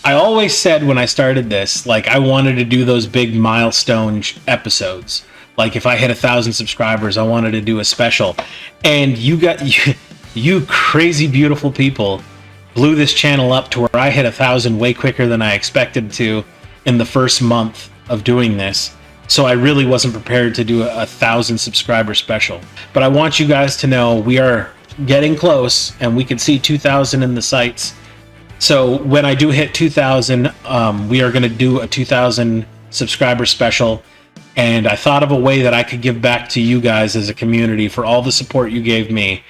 I always said when I started this, like, I wanted to do those big milestone episodes. Like, if I hit 1,000 subscribers, I wanted to do a special. And you crazy beautiful people blew this channel up to where I hit 1,000 way quicker than I expected to in the first month of doing this. So I really wasn't prepared to do a 1,000 subscriber special. But I want you guys to know we are getting close, and we can see 2,000 in the sights. So when I do hit 2,000, we are going to do a 2,000 subscriber special. And I thought of a way that I could give back to you guys as a community for all the support you gave me.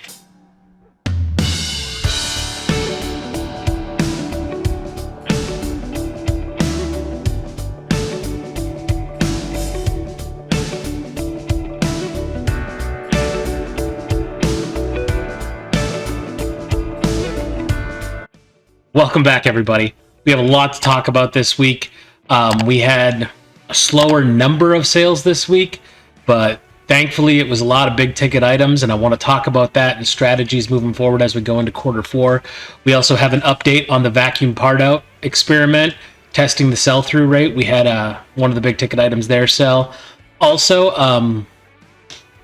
Welcome back, everybody. We have a lot to talk about this week. We had a slower number of sales this week, but thankfully it was a lot of big ticket items, and I want to talk about that and strategies moving forward as we go into Q4. We also have an update on the vacuum part out experiment, testing the sell-through rate. We had one of the big ticket items there sell. Also,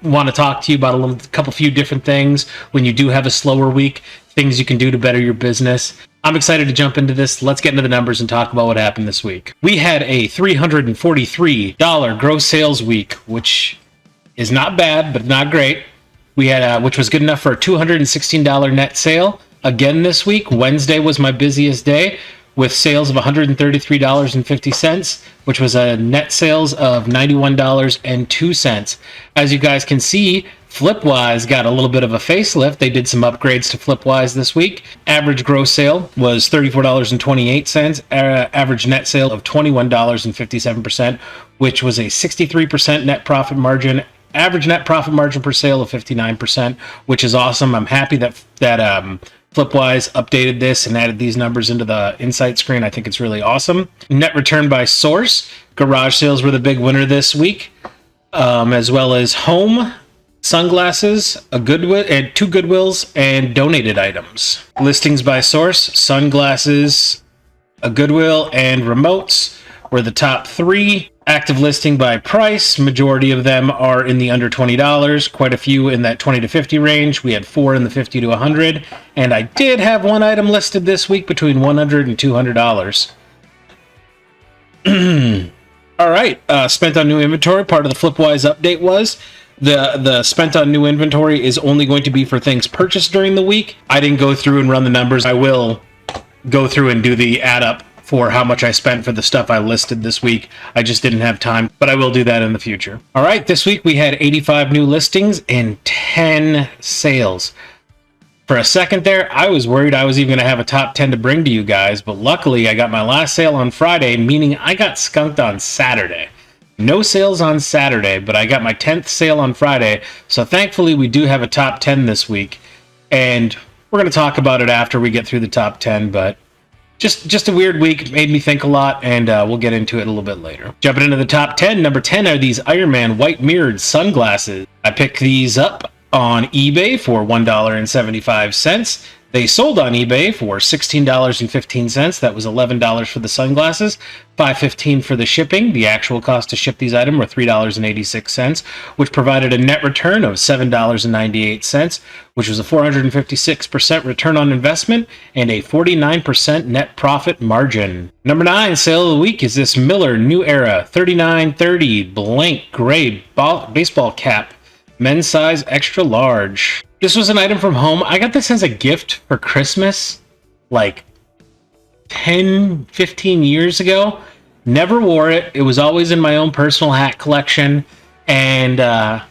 want to talk to you about a couple few different things when you do have a slower week, things you can do to better your business. I'm excited to jump into this. Let's get into the numbers and talk about what happened this week. We had a $343 gross sales week, which is not bad, but not great. We had, which was good enough for a $216 net sale. Again this week, Wednesday was my busiest day, with sales of $133.50, which was a net sales of $91.02. As you guys can see, Flipwise got a little bit of a facelift. They did some upgrades to Flipwise this week. Average gross sale was $34.28. Average net sale of $21.57, which was a 63% net profit margin. Average net profit margin per sale of 59%, which is awesome. I'm happy that Flipwise updated this and added these numbers into the insight screen. I think it's really awesome. Net return by source. Garage sales were the big winner this week, as well as home, sunglasses, two Goodwills, and donated items. Listings by source, sunglasses, a Goodwill, and remotes were the top three. Active listing by price, majority of them are in the under $20, quite a few in that 20 to 50 range. We had 4 in the 50 to 100, and I did have one item listed this week between $100 and $200. All right, spent on new inventory. Part of the Flipwise update was the spent on new inventory is only going to be for things purchased during the week. I didn't go through and run the numbers. I will go through and do the add up for how much I spent for the stuff I listed this week. I just didn't have time, but I will do that in the future. All right, this week we had 85 new listings and 10 sales. For a second there, I was worried I was even going to have a top 10 to bring to you guys, but luckily I got my last sale on Friday, meaning I got skunked on Saturday. No sales on Saturday, but I got my 10th sale on Friday, so thankfully we do have a top 10 this week, and we're going to talk about it after we get through the top 10, but just a weird week, made me think a lot, and we'll get into it a little bit later. Jumping into the top 10, number 10 are these Ironman white mirrored sunglasses. I picked these up on eBay for $1.75. They sold on eBay for $16.15. That was $11 for the sunglasses, $5.15 for the shipping. The actual cost to ship these items were $3.86, which provided a net return of $7.98, which was a 456% return on investment and a 49% net profit margin. Number 9 sale of the week is this Miller New Era 3930 blank gray baseball cap, men's size extra large. This was an item from home. I got this as a gift for Christmas like 10, 15 years ago. Never wore it. It was always in my own personal hat collection. And I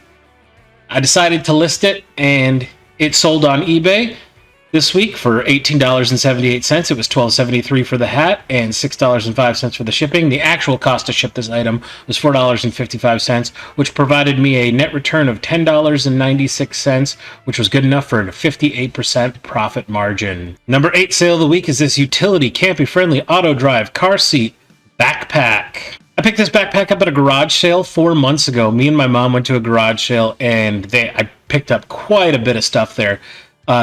decided to list it, and it sold on eBay this week for $18.78. It was $12.73 for the hat and $6.05 for the shipping. The actual cost to ship this item was $4.55, which provided me a net return of $10.96, which was good enough for a 58% profit margin. Number 8 sale of the week is this utility campy-friendly auto drive car seat backpack. I picked this backpack up at a garage sale 4 months ago. Me and my mom went to a garage sale, and I picked up quite a bit of stuff there.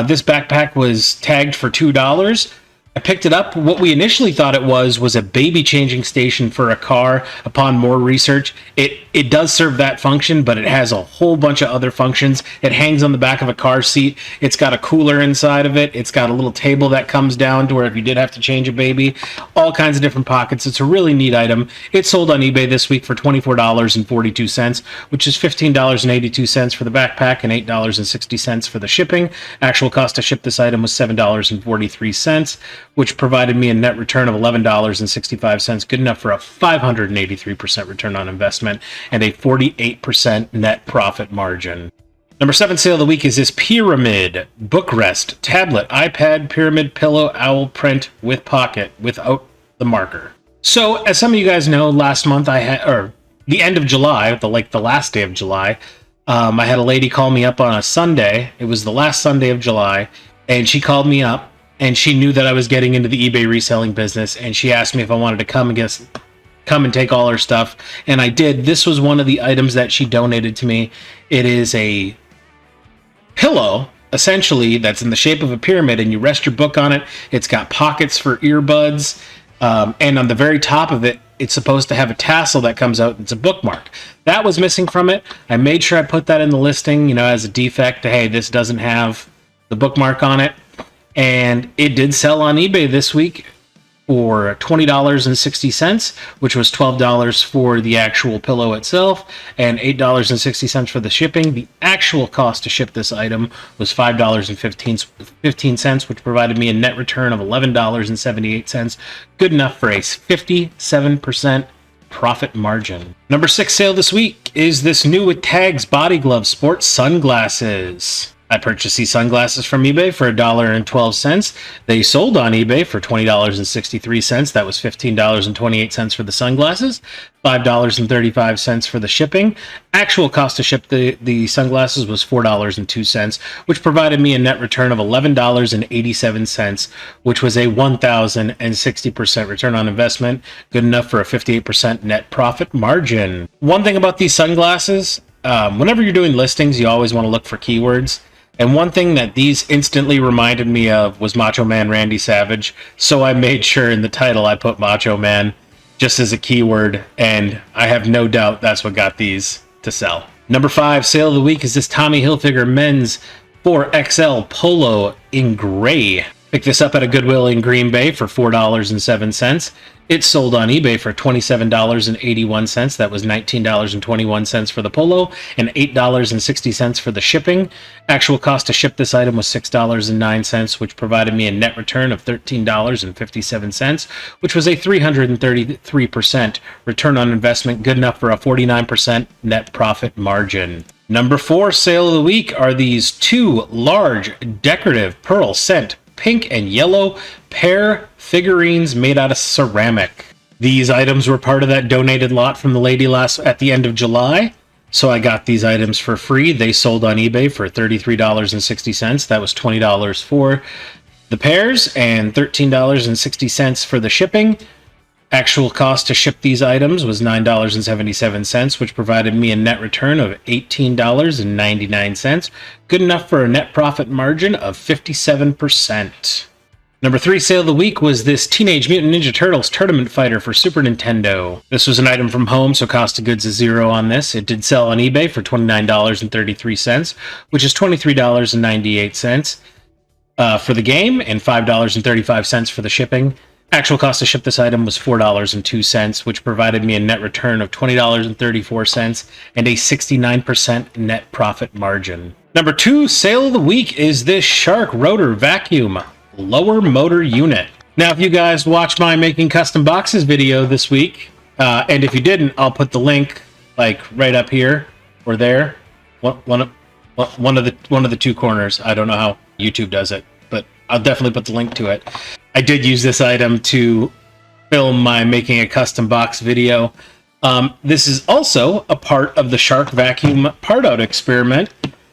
This backpack was tagged for $2. I picked it up. What we initially thought it was a baby changing station for a car. Upon more research, it does serve that function, but it has a whole bunch of other functions. It hangs on the back of a car seat. It's got a cooler inside of it. It's got a little table that comes down to where if you did have to change a baby, all kinds of different pockets. It's a really neat item. It sold on eBay this week for $24.42, which is $15.82 for the backpack and $8.60 for the shipping. Actual cost to ship this item was $7.43. which provided me a net return of $11.65, good enough for a 583% return on investment and a 48% net profit margin. Number 7 sale of the week is this Pyramid Bookrest tablet iPad pyramid pillow owl print with pocket without the marker. So, as some of you guys know, last month the end of July, the last day of July, I had a lady call me up on a Sunday. It was the last Sunday of July, and she called me up. And she knew that I was getting into the eBay reselling business, and she asked me if I wanted to come and take all her stuff, and I did. This was one of the items that she donated to me. It is a pillow, essentially, that's in the shape of a pyramid, and you rest your book on it. It's got pockets for earbuds, and on the very top of it, it's supposed to have a tassel that comes out. It's a bookmark. That was missing from it. I made sure I put that in the listing, as a defect. Hey, this doesn't have the bookmark on it. And it did sell on eBay this week for $20.60, which was $12 for the actual pillow itself and $8.60 for the shipping. The actual cost to ship this item was $5.15, which provided me a net return of $11.78, good enough for a 57% profit margin. Number 6 sale this week is this new with tags body glove sports sunglasses. I purchased these sunglasses from eBay for $1.12. They sold on eBay for $20.63. That was $15.28 for the sunglasses, $5.35 for the shipping. Actual cost to ship the sunglasses was $4.02, which provided me a net return of $11.87, which was a 1,060% return on investment, good enough for a 58% net profit margin. One thing about these sunglasses, whenever you're doing listings, you always want to look for keywords. And one thing that these instantly reminded me of was Macho Man Randy Savage. So I made sure in the title I put Macho Man just as a keyword. And I have no doubt that's what got these to sell. Number 5 sale of the week is this Tommy Hilfiger men's 4XL polo in gray. Picked this up at a Goodwill in Green Bay for $4.07. It sold on eBay for $27.81. That was $19.21 for the polo and $8.60 for the shipping. Actual cost to ship this item was $6.09, which provided me a net return of $13.57, which was a 333% return on investment, good enough for a 49% net profit margin. Number 4 sale of the week are these 2 large decorative pearl scent pink and yellow pear figurines made out of ceramic. These items were part of that donated lot from the lady at the end of July, so I got these items for free. They sold on eBay for $33.60. That was $20 for the pairs and $13.60 for the shipping. Actual cost to ship these items was $9.77, which provided me a net return of $18.99, good enough for a net profit margin of 57%. Number 3 sale of the week was this Teenage Mutant Ninja Turtles Tournament Fighter for Super Nintendo. This was an item from home, so cost of goods is $0 on this. It did sell on eBay for $29.33, which is $23.98 for the game and $5.35 for the shipping. Actual cost to ship this item was $4.02, which provided me a net return of $20.34 and a 69% net profit margin. Number 2 sale of the week is this Shark Rotor Vacuum Lower Motor Unit. Now, if you guys watched my making custom boxes video this week, and if you didn't, I'll put the link like right up here or there. One of the 2 corners. I don't know how YouTube does it, but I'll definitely put the link to it. I did use this item to film my making a custom box video. This is also a part of the Shark Vacuum part out experiment.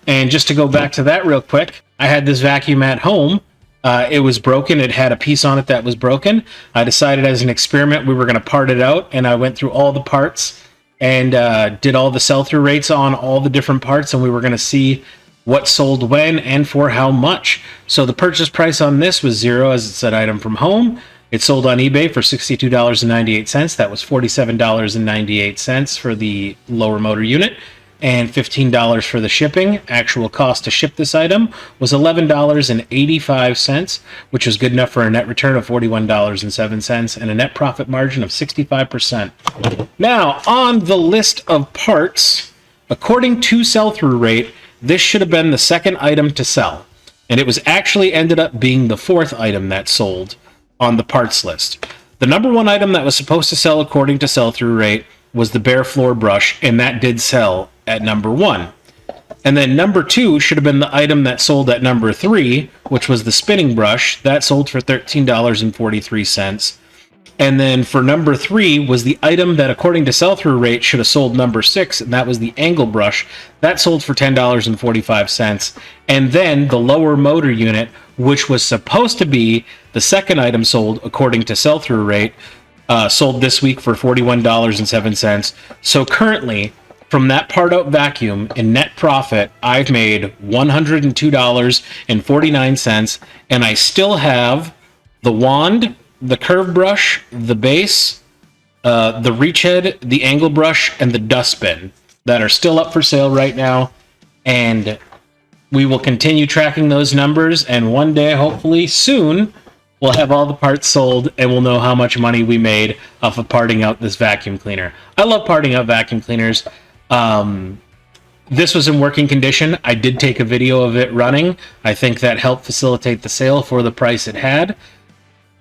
And just to go back to that real quick, I had this vacuum at home. It was broken. It had a piece on it that was broken. I decided as an experiment we were going to part it out, and I went through all the parts and did all the sell-through rates on all the different parts, and we were going to see what sold when, and for how much. So the purchase price on this was 0, as it said item from home. It sold on eBay for $62.98. That was $47.98 for the lower motor unit, and $15 for the shipping. Actual cost to ship this item was $11.85, which was good enough for a net return of $41.07 and a net profit margin of 65%. Now, on the list of parts, according to sell-through rate, this should have been the second item to sell, and it was actually ended up being the fourth item that sold on the parts list. The number one item that was supposed to sell according to sell-through rate was the bare floor brush, and that did sell at number 1. And then number 2 should have been the item that sold at number 3, which was the spinning brush. That sold for $13.43. And then for number 3 was the item that, according to sell-through rate, should have sold number 6, and that was the angle brush. That sold for $10.45. And then the lower motor unit, which was supposed to be the second item sold according to sell-through rate, sold this week for $41.07. So currently, from that part out vacuum in net profit, I've made $102.49, and I still have the wand, the curve brush, the base, the reach head, the angle brush, and the dustbin that are still up for sale right now. And we will continue tracking those numbers, and one day, hopefully soon, we'll have all the parts sold and we'll know how much money we made off of parting out this vacuum cleaner. I love parting out vacuum cleaners. This was in working condition. I did take a video of it running. I think that helped facilitate the sale for the price it had.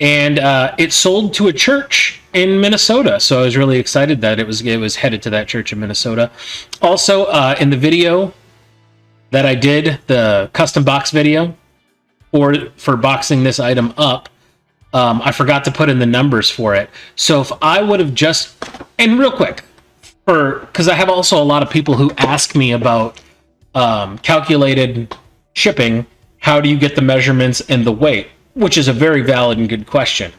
And it sold to a church in Minnesota, so I was really excited that it was headed to that church in Minnesota. Also, in the video that I did, the custom box video for boxing this item up, I forgot to put in the numbers for it. So if I would have just, and real quick, because I have also a lot of people who ask me about calculated shipping, how do you get the measurements and the weight? Which is a very valid and good question.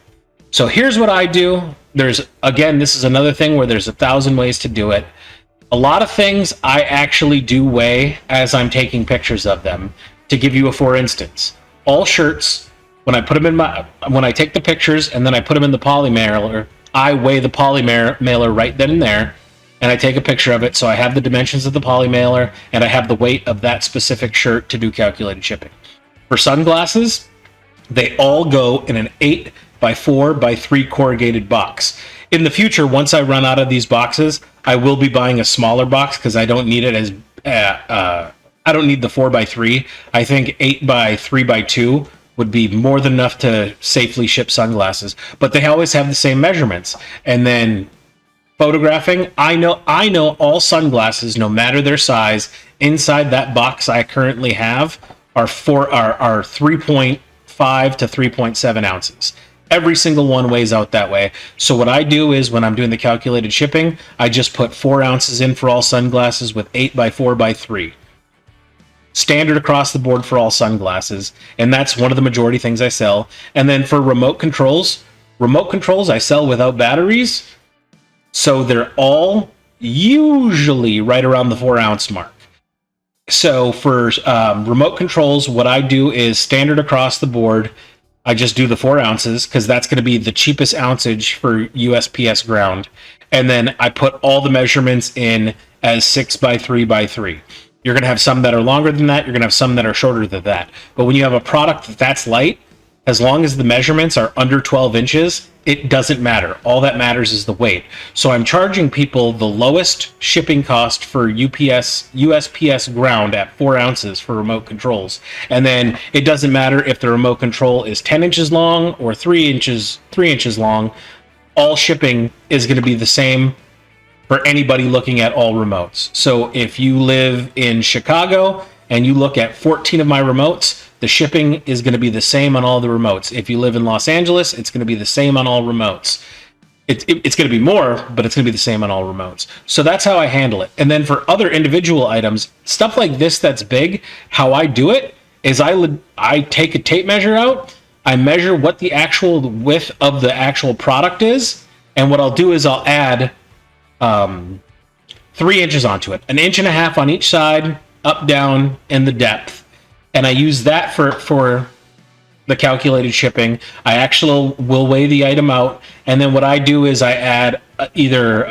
So here's what I do. Again, this is another thing where there's 1,000 ways to do it. A lot of things I actually do weigh as I'm taking pictures of them. To give you a for instance, all shirts, when I put them when I take the pictures and then I put them in the poly mailer, I weigh the poly mailer right then and there, and I take a picture of it, so I have the dimensions of the poly mailer and I have the weight of that specific shirt to do calculated shipping. For sunglasses, they all go in an 8x4x3 corrugated box. In the future, once I run out of these boxes, I will be buying a smaller box because I don't need it as I don't need the 4x3. I think 8x3x2 would be more than enough to safely ship sunglasses. But they always have the same measurements. And then photographing, I know all sunglasses, no matter their size, inside that box I currently have are 3.5 to 3.7 ounces. Every single one weighs out that way. So what I do is when I'm doing the calculated shipping, I just put 4 ounces in for all sunglasses with 8x4x3. Standard across the board for all sunglasses. And that's one of the majority things I sell. And then for remote controls I sell without batteries. So they're all usually right around the 4 ounce mark. So for remote controls, what I do is standard across the board. I just do the 4 ounces because that's going to be the cheapest ounceage for USPS ground. And then I put all the measurements in as 6x3x3. You're going to have some that are longer than that. You're going to have some that are shorter than that. But when you have a product that's light, as long as the measurements are under 12 inches, it doesn't matter. All that matters is the weight. So I'm charging people the lowest shipping cost for USPS ground at 4 ounces for remote controls. And then it doesn't matter if the remote control is 10 inches long or 3 inches long. All shipping is going to be the same for anybody looking at all remotes. So if you live in Chicago and you look at 14 of my remotes, the shipping is going to be the same on all the remotes. If you live in Los Angeles, it's going to be the same on all remotes. It's going to be more, but it's going to be the same on all remotes. So that's how I handle it. And then for other individual items, stuff like this that's big, how I do it is I take a tape measure out, I measure what the actual width of the actual product is, and what I'll do is I'll add 3 inches onto it, 1.5 inches on each side, up, down, and the depth. And I use that for the calculated shipping. I actually will weigh the item out, and then what I do is I add either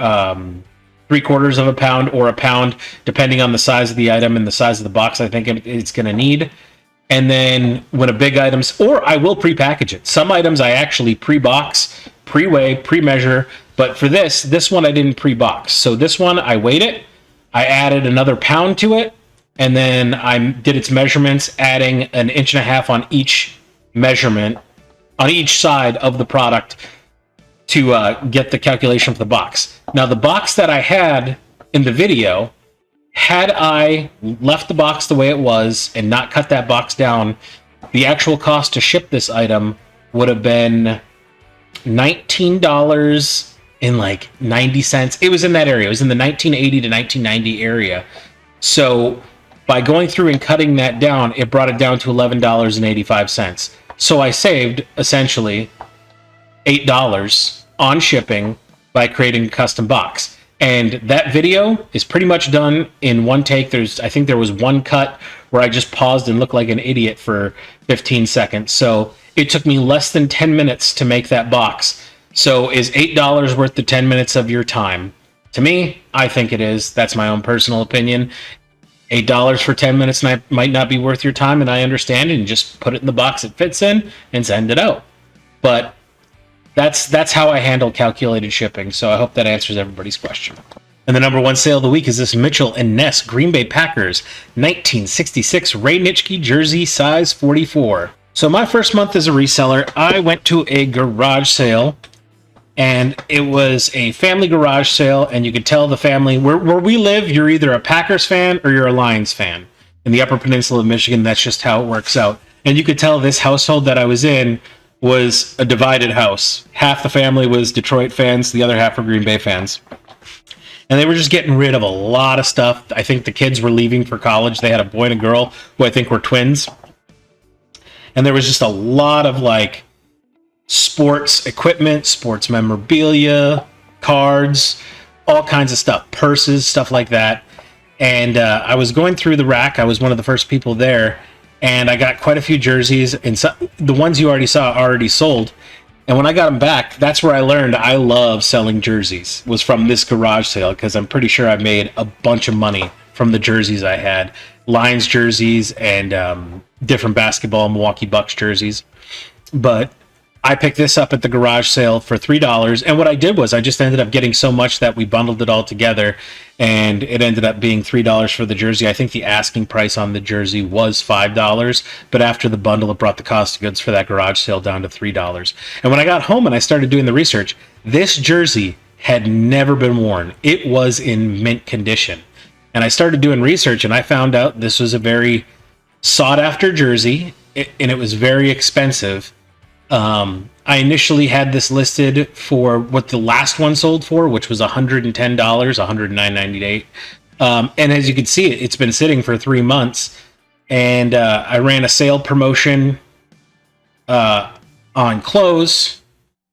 3/4 of a pound or a pound, depending on the size of the item and the size of the box I think it's going to need. And then when a big item's, or I will pre-package it. Some items I actually pre-box, pre-weigh, pre-measure, but for this one I didn't pre-box. So this one I weighed it, I added another pound to it, and then I did its measurements, adding 1.5 inches on each measurement, on each side of the product to get the calculation for the box. Now the box that I had in the video, had I left the box the way it was and not cut that box down, the actual cost to ship this item would have been $19.90. It was in that area. It was in the 1980 to 1990 area. So by going through and cutting that down, it brought it down to $11.85. So I saved essentially $8 on shipping by creating a custom box. And that video is pretty much done in one take. I think there was one cut where I just paused and looked like an idiot for 15 seconds. So it took me less than 10 minutes to make that box. So is $8 worth the 10 minutes of your time? To me, I think it is. That's my own personal opinion. $8 for 10 minutes might not be worth your time, and I understand it, and just put it in the box it fits in and send it out. But that's how I handle calculated shipping, so I hope that answers everybody's question. And the number one sale of the week is this Mitchell & Ness Green Bay Packers 1966 Ray Nitschke jersey, size 44. So my first month as a reseller, I went to a garage sale, and it was a family garage sale, and you could tell the family, where we live, you're either a Packers fan or you're a Lions fan. In the Upper Peninsula of Michigan, that's just how it works out. And you could tell this household that I was in was a divided house. Half the family was Detroit fans, the other half were Green Bay fans. And they were just getting rid of a lot of stuff. I think the kids were leaving for college. They had a boy and a girl who I think were twins. And there was just a lot of like sports equipment, sports memorabilia, cards, all kinds of stuff, purses, stuff like that. And I was going through the rack. I was one of the first people there. And I got quite a few jerseys, and the ones you already saw already sold. And when I got them back, that's where I learned I love selling jerseys, was from this garage sale, because I'm pretty sure I made a bunch of money from the jerseys I had. Lions jerseys and different basketball Milwaukee Bucks jerseys. But I picked this up at the garage sale for $3, and what I did was I just ended up getting so much that we bundled it all together, and it ended up being $3 for the jersey. I think the asking price on the jersey was $5, but after the bundle, it brought the cost of goods for that garage sale down to $3. And when I got home and I started doing the research, this jersey had never been worn. It was in mint condition. And I started doing research, and I found out this was a very sought-after jersey, and it was very expensive. I initially had this listed for what the last one sold for, which was $110, $109.98. And as you can see, it's been sitting for 3 months. And I ran a sale promotion on clothes,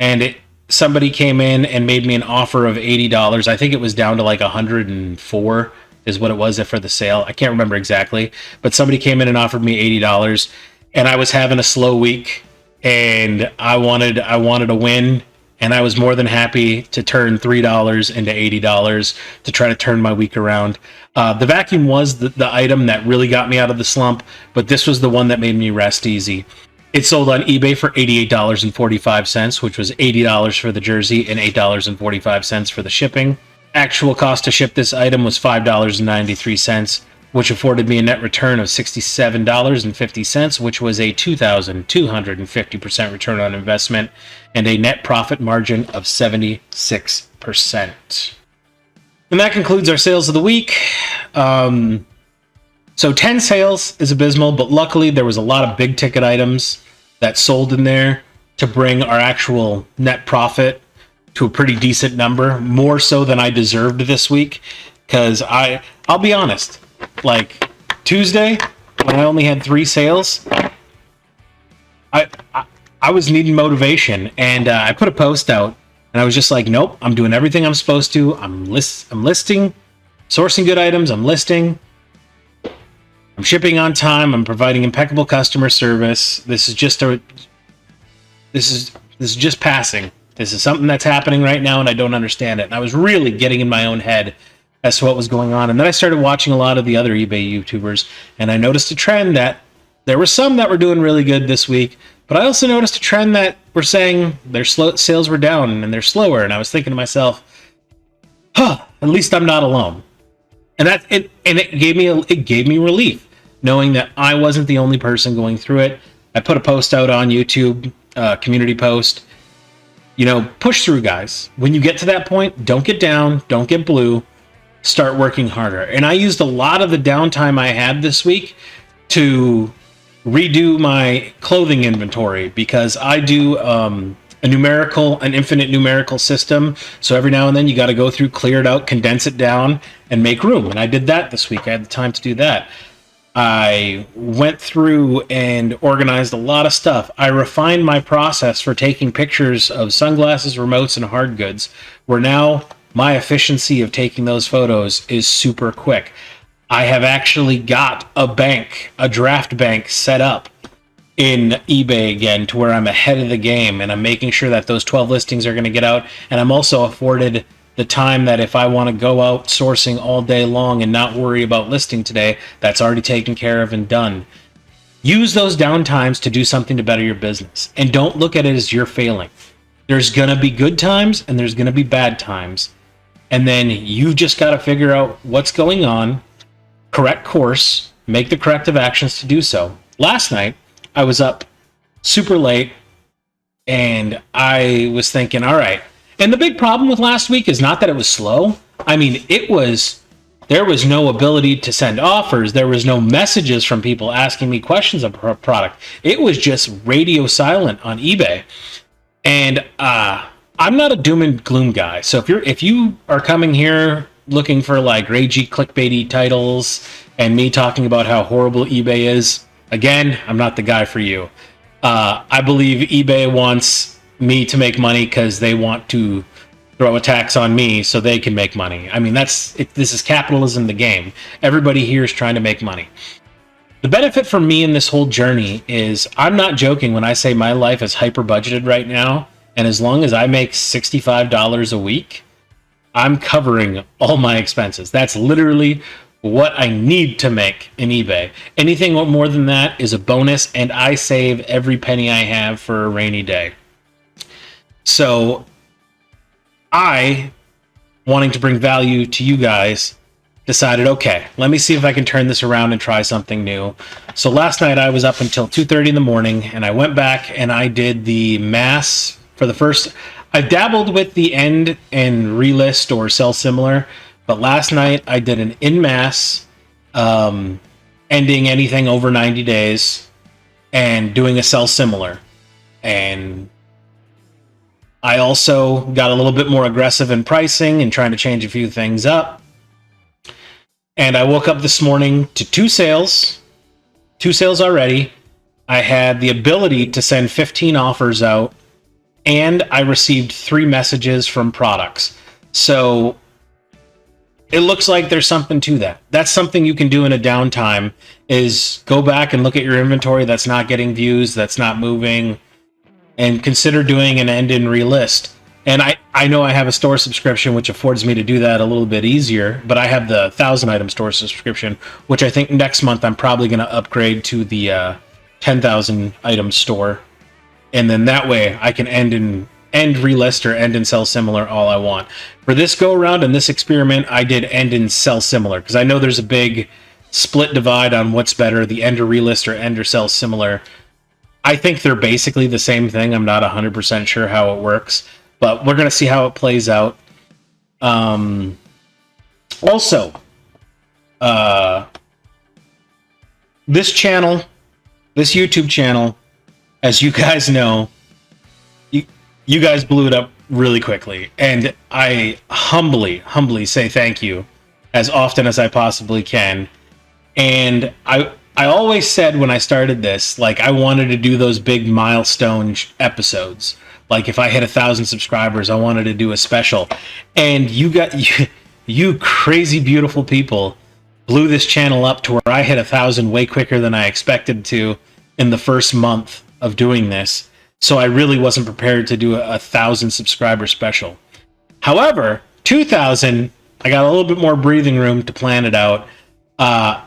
and somebody came in and made me an offer of $80. I think it was down to like $104 is what it was for the sale. I can't remember exactly, but somebody came in and offered me $80, and I was having a slow week. And I wanted to win, and I was more than happy to turn $3 into $80 to try to turn my week around. The vacuum was the item that really got me out of the slump, but this was the one that made me rest easy. It sold on eBay for $88.45, which was $80 for the jersey and $8.45 for the shipping. Actual cost to ship this item was $5.93. Which afforded me a net return of $67.50, which was a 2,250% return on investment, and a net profit margin of 76%. And that concludes our sales of the week. So 10 sales is abysmal, but luckily there was a lot of big ticket items that sold in there to bring our actual net profit to a pretty decent number, more so than I deserved this week, because I'll be honest, like Tuesday, when I only had 3 sales, I was needing motivation, and I put a post out, and I was just like, nope, I'm doing everything I'm supposed to. I'm listing, sourcing good items, I'm listing, I'm shipping on time. I'm providing impeccable customer service. This is just passing. This is something that's happening right now, and I don't understand it. And I was really getting in my own head as to what was going on. And then I started watching a lot of the other eBay YouTubers, and I noticed a trend that there were some that were doing really good this week, but I also noticed a trend that were saying their sales were down and they're slower. And I was thinking to myself, at least I'm not alone. And it gave me relief knowing that I wasn't the only person going through it. I put a post out on YouTube, community post. Push through, guys. When you get to that point, don't get down, don't get blue, start working harder. And I used a lot of the downtime I had this week to redo my clothing inventory, because I do an infinite numerical system. So every now and then you got to go through, clear it out, condense it down, and make room. And I did that this week. I had the time to do that. I went through and organized a lot of stuff. I refined my process for taking pictures of sunglasses, remotes, and hard goods, where now my efficiency of taking those photos is super quick. I have actually got a draft bank set up in eBay again, to where I'm ahead of the game, and I'm making sure that those 12 listings are going to get out. And I'm also afforded the time that if I want to go out sourcing all day long and not worry about listing today, that's already taken care of and done. Use those downtimes to do something to better your business, and don't look at it as you're failing. There's going to be good times and there's going to be bad times. And then you've just got to figure out what's going on, correct course, make the corrective actions to do so. Last night, I was up super late, and I was thinking, all right. And the big problem with last week is not that it was slow. I mean, there was no ability to send offers. There was no messages from people asking me questions of a product. It was just radio silent on eBay. And I'm not a doom and gloom guy. So if you are coming here looking for like ragey clickbaity titles and me talking about how horrible eBay is, again, I'm not the guy for you. I believe eBay wants me to make money because they want to throw a tax on me so they can make money. I mean, this is capitalism, the game. Everybody here is trying to make money. The benefit for me in this whole journey is, I'm not joking when I say my life is hyper budgeted right now, and as long as I make $65 a week, I'm covering all my expenses. That's literally what I need to make in eBay. Anything more than that is a bonus, and I save every penny I have for a rainy day. So I, wanting to bring value to you guys, decided, okay, let me see if I can turn this around and try something new. So last night I was up until 2:30 in the morning, and I went back and I did the mass for the first. I dabbled with the end and relist or sell similar, but last night I did an in mass, ending anything over 90 days and doing a sell similar. And I also got a little bit more aggressive in pricing and trying to change a few things up. And I woke up this morning to two sales already. I had the ability to send 15 offers out, and I received 3 messages from products. So it looks like there's something to that. That's something you can do in a downtime, is go back and look at your inventory that's not getting views, that's not moving, and consider doing an end in relist. And I know I have a store subscription, which affords me to do that a little bit easier, but I have the 1,000 item store subscription, which I think next month I'm probably going to upgrade to the 10,000 item store. And then that way I can end relist or end and sell similar all I want. For this go around and this experiment, I did end and sell similar, because I know there's a big split divide on what's better, the end or relist or end or sell similar. I think they're basically the same thing. I'm not 100% sure how it works, but we're going to see how it plays out. Also, this channel, this YouTube channel, as you guys know, you guys blew it up really quickly, and I humbly say thank you as often as I possibly can. And I always said when I started this, like, I wanted to do those big milestone episodes. Like, if I hit 1,000 subscribers, I wanted to do a special. And you crazy beautiful people blew this channel up to where I hit 1,000 way quicker than I expected to in the first month of doing this. So I really wasn't prepared to do a 1,000 subscriber special. However, 2,000, I got a little bit more breathing room to plan it out. I'm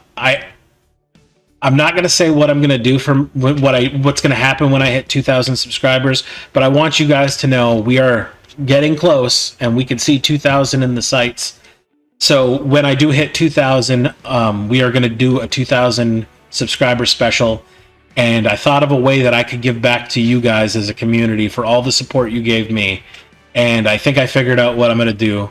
not going to say what I'm going to do from what's going to happen when I hit 2,000 subscribers, but I want you guys to know we are getting close, and we can see 2,000 in the sights. So when I do hit 2,000, we are going to do a 2,000 subscriber special, and I thought of a way that I could give back to you guys as a community for all the support you gave me, and I think I figured out what I'm going to do.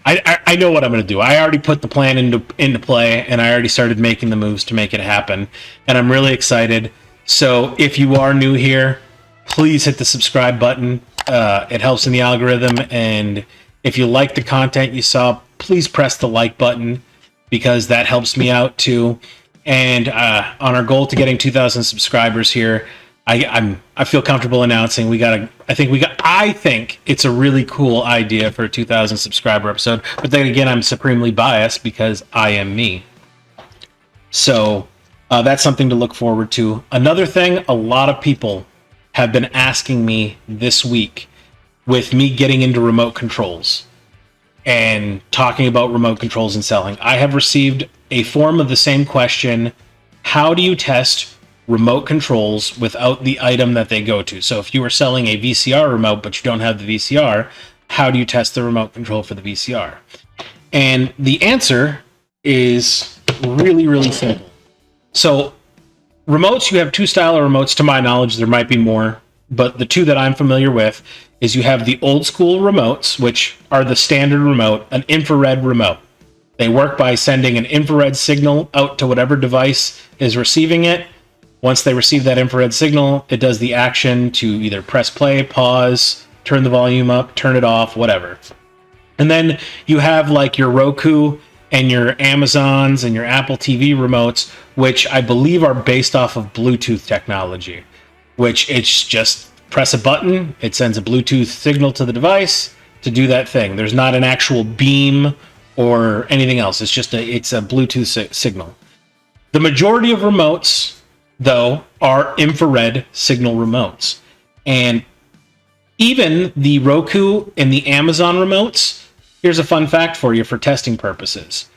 I know what I'm going to do. I already put the plan into play, and I already started making the moves to make it happen, and I'm really excited. So if you are new here, please hit the subscribe button. It helps in the algorithm, and if you like the content you saw, please press the like button, because that helps me out too. And on our goal to getting 2,000 subscribers here, I feel comfortable announcing I think it's a really cool idea for a 2,000 subscriber episode. But then again, I'm supremely biased because I am me. So that's something to look forward to. Another thing, a lot of people have been asking me this week with me getting into remote controls and talking about remote controls and selling. I have received a form of the same question. How do you test remote controls without the item that they go to? So if you are selling a VCR remote, but you don't have the VCR, how do you test the remote control for the VCR? And the answer is really, really simple. So remotes, you have two style of remotes. To my knowledge, there might be more, but the two that I'm familiar with is you have the old school remotes, which are the standard remote, an infrared remote. They work by sending an infrared signal out to whatever device is receiving it. Once they receive that infrared signal, it does the action to either press play, pause, turn the volume up, turn it off, whatever. And then you have like your Roku and your Amazons and your Apple TV remotes, which I believe are based off of Bluetooth technology, which it's just press a button, it sends a Bluetooth signal to the device to do that thing. There's not an actual beam or anything else. It's a Bluetooth signal. The majority of remotes, though, are infrared signal remotes. And even the Roku and the Amazon remotes, here's a fun fact for you for testing purposes.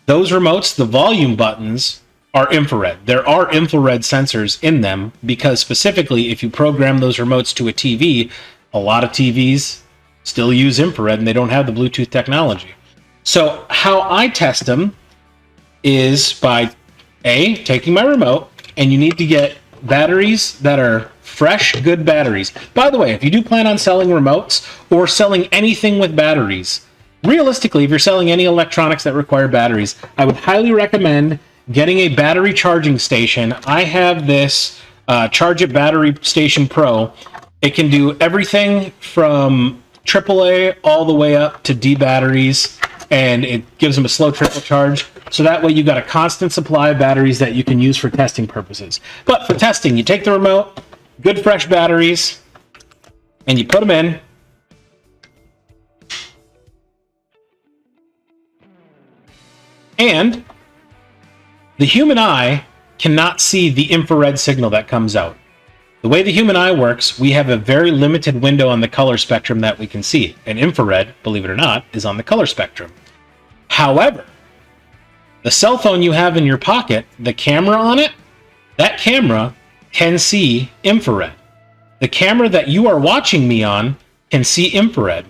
Those remotes, the volume buttons, are infrared. There are infrared sensors in them because specifically if you program those remotes to a TV, a lot of TVs still use infrared and they don't have the Bluetooth technology. So how I test them is by taking my remote, and you need to get batteries that are fresh, good batteries. By the way, if you do plan on selling remotes or selling anything with batteries, realistically, if you're selling any electronics that require batteries, I would highly recommend getting a battery charging station. I have this Charge It Battery Station Pro. It can do everything from AAA all the way up to D batteries, and it gives them a slow trickle charge. So that way you got a constant supply of batteries that you can use for testing purposes. But for testing, you take the remote, good fresh batteries, and you put them in. And the human eye cannot see the infrared signal that comes out. The way the human eye works, we have a very limited window on the color spectrum that we can see. And infrared, believe it or not, is on the color spectrum. However, the cell phone you have in your pocket, the camera on it, that camera can see infrared. The camera that you are watching me on can see infrared.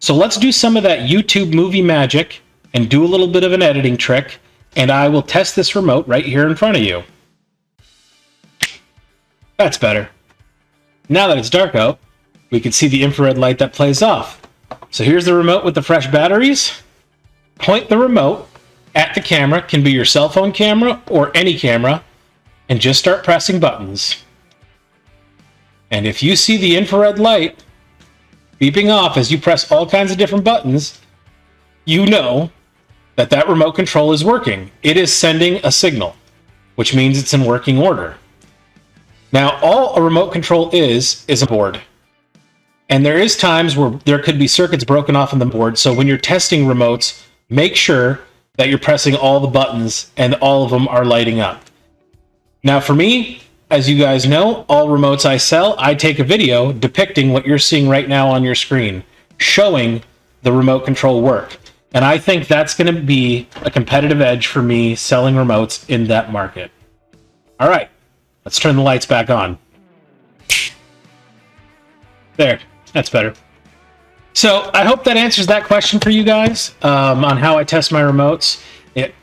So let's do some of that YouTube movie magic and do a little bit of an editing trick, and I will test this remote right here in front of you. That's better. Now that it's dark out, we can see the infrared light that plays off. So here's the remote with the fresh batteries. Point the remote at the camera, can be your cell phone camera or any camera, and just start pressing buttons. And if you see the infrared light beeping off as you press all kinds of different buttons, you know that that remote control is working. It is sending a signal, which means it's in working order. Now, all a remote control is a board. And there is times where there could be circuits broken off on the board. So when you're testing remotes, make sure that you're pressing all the buttons and all of them are lighting up. Now for me, as you guys know, all remotes I sell, I take a video depicting what you're seeing right now on your screen, showing the remote control work. And I think that's going to be a competitive edge for me selling remotes in that market. All right, let's turn the lights back on. There, that's better. So I hope that answers that question for you guys on how I test my remotes.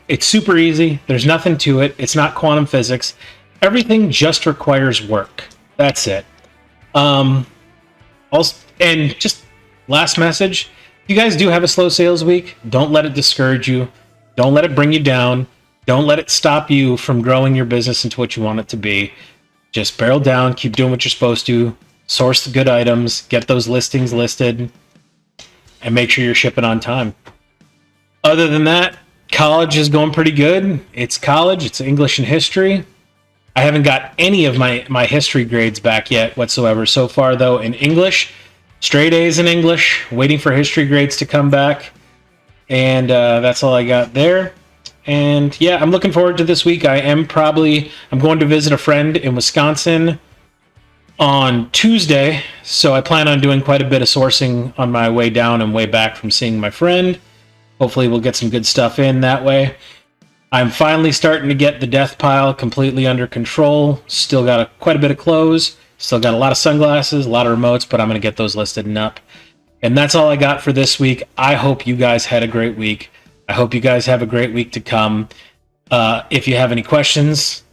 It's super easy. There's nothing to it. It's not quantum physics. Everything just requires work. That's it. Also, and just last message, if you guys do have a slow sales week, don't let it discourage you. Don't let it bring you down. Don't let it stop you from growing your business into what you want it to be. Just barrel down, keep doing what you're supposed to, source the good items, get those listings listed, and make sure you're shipping on time. Other than that, college is going pretty good. It's college, it's English and history. I haven't got any of my history grades back yet whatsoever. So far, though, in English, straight A's in English, waiting for history grades to come back. And that's all I got there. And yeah, I'm looking forward to this week. I'm going to visit a friend in Wisconsin on Tuesday, so I plan on doing quite a bit of sourcing on my way down and way back from seeing my friend. Hopefully we'll get some good stuff in that way. I'm finally starting to get the death pile completely under control. Still got quite a bit of clothes, still got a lot of sunglasses, a lot of remotes, but I'm going to get those listed and up. And that's all I got for this week. I hope you guys had a great week. I hope you guys have a great week to come. If you have any questions,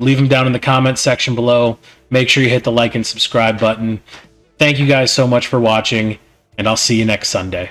leave them down in the comments section below. Make sure you hit the like and subscribe button. Thank you guys so much for watching, and I'll see you next Sunday.